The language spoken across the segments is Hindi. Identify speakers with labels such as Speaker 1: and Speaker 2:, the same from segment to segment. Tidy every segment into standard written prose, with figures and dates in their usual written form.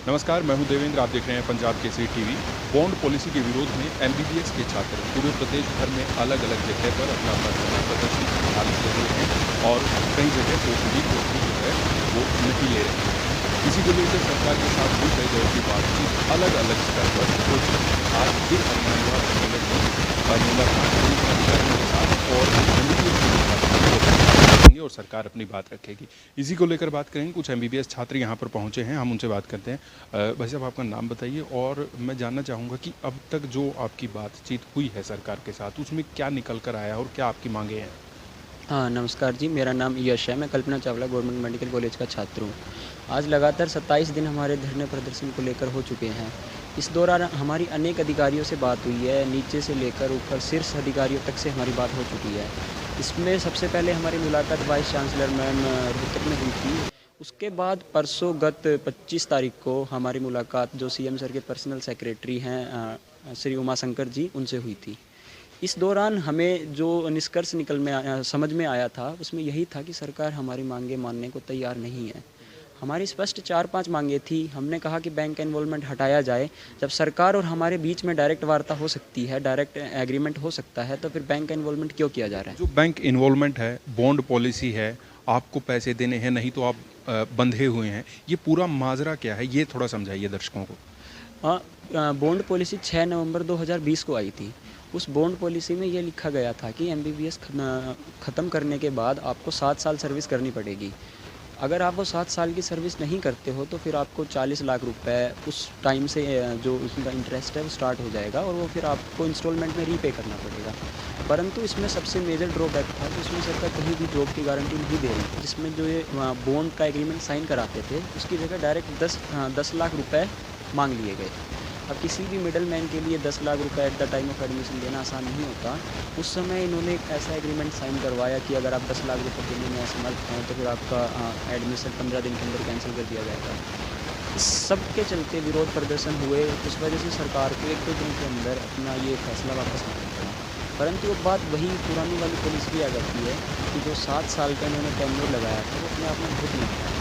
Speaker 1: नमस्कार, मैं हूं देवेंद्र। आप देख रहे हैं Punjab Kesari TV. Bond policy के विरोध में एमबीबीएस के छात्र पूरे प्रदेश भर में अलग-अलग जगह पर अपना धरना प्रदर्शन फिलहाल किए हुए हैं और कई जगह ओपीडी जो है वो नहीं ले रहे हैं। इसी को लेकर सरकार के साथ हुई कई दौर की बातचीत अलग-अलग स्तर पर हो चुकी है। आज फिर अभिनंदन सम्मेलन में मुलाकात हुई अधिकारियों के साथ और एमबीबीएस और सरकार अपनी बात रखेगी। इसी को लेकर बात करेंगे। कुछ एमबीबीएस छात्र यहाँ पर पहुँचे हैं, हम उनसे बात करते हैं। भाई साहब, आपका नाम बताइए और मैं जानना चाहूँगा कि अब तक जो आपकी बातचीत हुई है सरकार के साथ, उसमें क्या निकल कर आया और क्या आपकी मांगे हैं?
Speaker 2: हाँ, नमस्कार जी, मेरा नाम यश है। मैं Kalpana Chawla government medical college का छात्र हूँ। आज लगातार 27 दिन हमारे धरने प्रदर्शन को लेकर हो चुके हैं। इस दौरान हमारी अनेक अधिकारियों से बात हुई है, नीचे से लेकर ऊपर शीर्ष अधिकारियों तक से हमारी बात हो चुकी है। इसमें सबसे पहले हमारी मुलाकात वाइस चांसलर मैम रोहतक में हुई थी। उसके बाद परसों गत 25 तारीख को हमारी मुलाकात जो सीएम सर के पर्सनल सेक्रेटरी हैं श्री उमा शंकर जी, उनसे हुई थी। इस दौरान हमें जो निष्कर्ष समझ में आया था, उसमें यही था कि सरकार हमारी मांगें मानने को तैयार नहीं है। हमारी स्पष्ट 4-5 मांगें थी। हमने कहा कि बैंक इन्वॉल्वमेंट हटाया जाए। जब सरकार और हमारे बीच में डायरेक्ट वार्ता हो सकती है, डायरेक्ट एग्रीमेंट हो सकता है, तो फिर बैंक इन्वॉल्वमेंट क्यों किया जा रहा है?
Speaker 1: जो बैंक इन्वॉल्वमेंट है, बॉन्ड पॉलिसी है, आपको पैसे देने हैं, नहीं तो आप बंधे हुए हैं, ये पूरा माजरा क्या है? ये थोड़ा समझाइए दर्शकों को।
Speaker 2: बॉन्ड पॉलिसी 6 नवंबर 2020 को आई थी। उस बॉन्ड पॉलिसी में ये लिखा गया था कि एमबीबीएस ख़त्म करने के बाद आपको 7 साल सर्विस करनी पड़ेगी। अगर आप वो 7 साल की सर्विस नहीं करते हो तो फिर आपको 40 लाख रुपए उस टाइम से जो उसका इंटरेस्ट है वो स्टार्ट हो जाएगा और वो फिर आपको इंस्टॉलमेंट में रीपे करना पड़ेगा। परंतु इसमें सबसे मेजर ड्रॉबैक था कि उसमें सरकार कहीं भी जॉब की गारंटी नहीं दे रही थी, जिसमें जो ये बॉन्ड का एग्रीमेंट साइन कराते थे उसकी जगह डायरेक्ट 10 लाख रुपए मांग लिए गए। अब किसी भी मिडल मैन के लिए 10 लाख रुपए at the time of admission देना आसान नहीं होता। उस समय इन्होंने एक ऐसा एग्रीमेंट साइन करवाया कि अगर आप 10 लाख रुपए देने में असमर्थ हैं तो फिर आपका एडमिशन 15 दिन के अंदर कैंसिल कर दिया जाएगा। इस सब के चलते विरोध प्रदर्शन हुए। उस वजह से सरकार को 1-2 दिन के अंदर अपना ये फैसला वापस लेना पड़ा। परंतु अब बात वही पुरानी वाली पॉलिसी भी आ जाती है कि जो 7 साल का इन्होंने टेन्योर लगाया था वो अपने आप में बहुत नहीं है।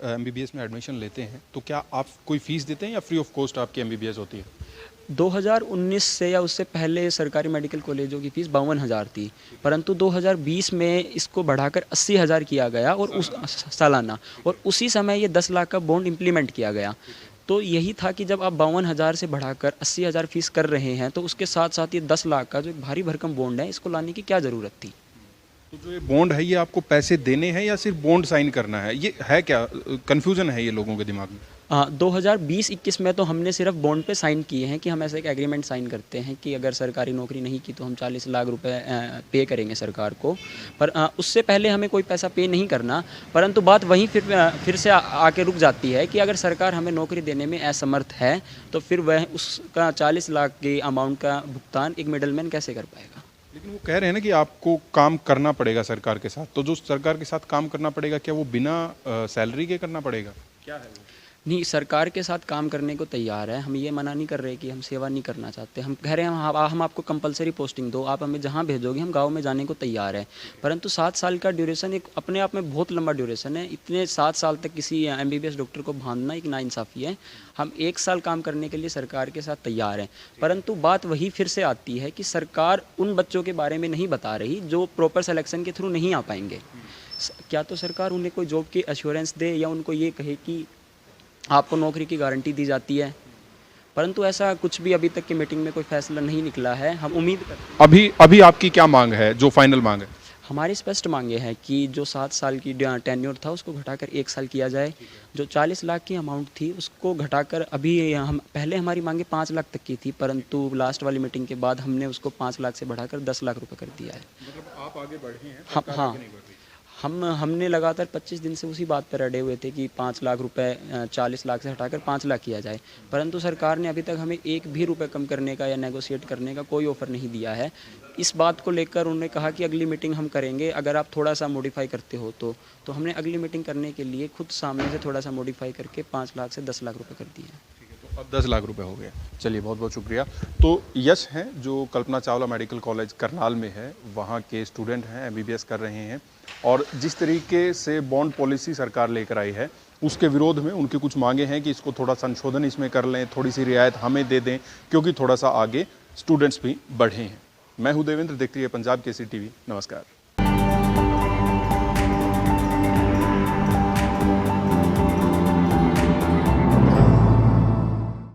Speaker 1: एमबीबीएस में एडमिशन लेते हैं तो क्या आप कोई फीस देते हैं या फ्री ऑफ कॉस्ट आपकी एमबीबीएस होती है?
Speaker 2: 2019 से या उससे पहले सरकारी मेडिकल कॉलेजों की फ़ीस 52,000 थी, परंतु 2020 में इसको बढ़ाकर 80,000 किया गया और उस सालाना, और उसी समय ये 10 लाख का बॉन्ड इम्प्लीमेंट किया गया। तो यही था कि जब आप 52,000 से बढ़ाकर 80,000 फ़ीस कर रहे हैं तो उसके साथ-साथ ये 10 लाख का जो एक भारी भरकम बॉन्ड है, इसको लाने की क्या ज़रूरत थी?
Speaker 1: तो जो ये बॉन्ड है, ये आपको पैसे देने हैं या सिर्फ बॉन्ड साइन करना है? ये है क्या? कन्फ्यूज़न है ये लोगों के दिमाग में।
Speaker 2: 2020-21 में तो हमने सिर्फ बॉन्ड पे साइन किए हैं कि हम ऐसा एक एग्रीमेंट साइन करते हैं कि अगर सरकारी नौकरी नहीं की तो हम 40 लाख रुपए पे करेंगे सरकार को। पर उससे पहले हमें कोई पैसा पे नहीं करना। परंतु बात वहीं फिर से आके रुक जाती है कि अगर सरकार हमें नौकरी देने में असमर्थ है तो फिर वह उसका 40 लाख के अमाउंट का भुगतान एक मिडलमैन कैसे कर पाएगा?
Speaker 1: लेकिन वो कह रहे हैं ना कि आपको काम करना पड़ेगा सरकार के साथ, तो जो सरकार के साथ काम करना पड़ेगा, क्या वो बिना सैलरी के करना पड़ेगा? क्या है वो?
Speaker 2: नहीं, सरकार के साथ काम करने को तैयार है। हम ये मना नहीं कर रहे कि हम सेवा नहीं करना चाहते। हम कह रहे हैं हम आपको कंपलसरी पोस्टिंग दो, आप हमें जहाँ भेजोगे हम गाँव में जाने को तैयार है। परंतु 7 साल का ड्यूरेशन एक अपने आप में बहुत लंबा ड्यूरेशन है। इतने 7 साल तक किसी एमबीबीएस डॉक्टर को बांधना एक नाइंसाफ़ी है। हम 1 साल काम करने के लिए सरकार के साथ तैयार हैं। परंतु बात वही फिर से आती है कि सरकार उन बच्चों के बारे में नहीं बता रही जो प्रॉपर सिलेक्शन के थ्रू नहीं आ पाएंगे। क्या तो सरकार उन्हें कोई जॉब की एश्योरेंस दे या उनको ये कहे कि आपको नौकरी की गारंटी दी जाती है, परंतु ऐसा कुछ भी अभी तक की मीटिंग में कोई फैसला नहीं निकला है। हम उम्मीद करते हैं।
Speaker 1: अभी अभी आपकी क्या मांग है, जो फाइनल मांग है?
Speaker 2: हमारी स्पष्ट मांगे हैं कि जो 7 साल की टेन्योर था उसको घटाकर 1 साल किया जाए। जो 40 लाख की अमाउंट थी उसको घटाकर अभी हम पहले हमारी मांगे 5 लाख तक की थी, परंतु लास्ट वाली मीटिंग के बाद हमने उसको 5 लाख से बढ़ाकर 10 लाख रुपए कर दिया है।
Speaker 1: मतलब आप आगे बढ़े हैं,
Speaker 2: हाँ,
Speaker 1: सरकार
Speaker 2: हाँ।
Speaker 1: आगे नहीं बढ़ रही।
Speaker 2: हमने लगातार 25 दिन से उसी बात पर अड़े हुए थे कि 5 लाख रुपए 40 लाख से हटाकर 5 लाख किया जाए, परंतु सरकार ने अभी तक हमें एक भी रुपए कम करने का या नेगोशिएट करने का कोई ऑफ़र नहीं दिया है। इस बात को लेकर उन्होंने कहा कि अगली मीटिंग हम करेंगे, अगर आप थोड़ा सा मॉडिफाई करते हो तो हमने अगली मीटिंग करने के लिए खुद सामने से थोड़ा सा मॉडिफाई करके 5 लाख से 10 लाख रुपए कर दिए हैं।
Speaker 1: ठीक है, अब 10 लाख रुपए हो गए। चलिए बहुत बहुत शुक्रिया। तो यश हैं जो कल्पना चावला मेडिकल कॉलेज करनाल में है, वहाँ के स्टूडेंट हैं, एमबीबीएस कर रहे हैं और जिस तरीके से बॉन्ड पॉलिसी सरकार लेकर आई है उसके विरोध में उनकी कुछ मांगे हैं कि इसको थोड़ा संशोधन इसमें कर लें, थोड़ी सी रियायत हमें दे दें क्योंकि थोड़ा सा आगे स्टूडेंट्स भी बढ़े हैं। मैं हूँ देवेंद्र, देखती है पंजाब केसरी टीवी। नमस्कार।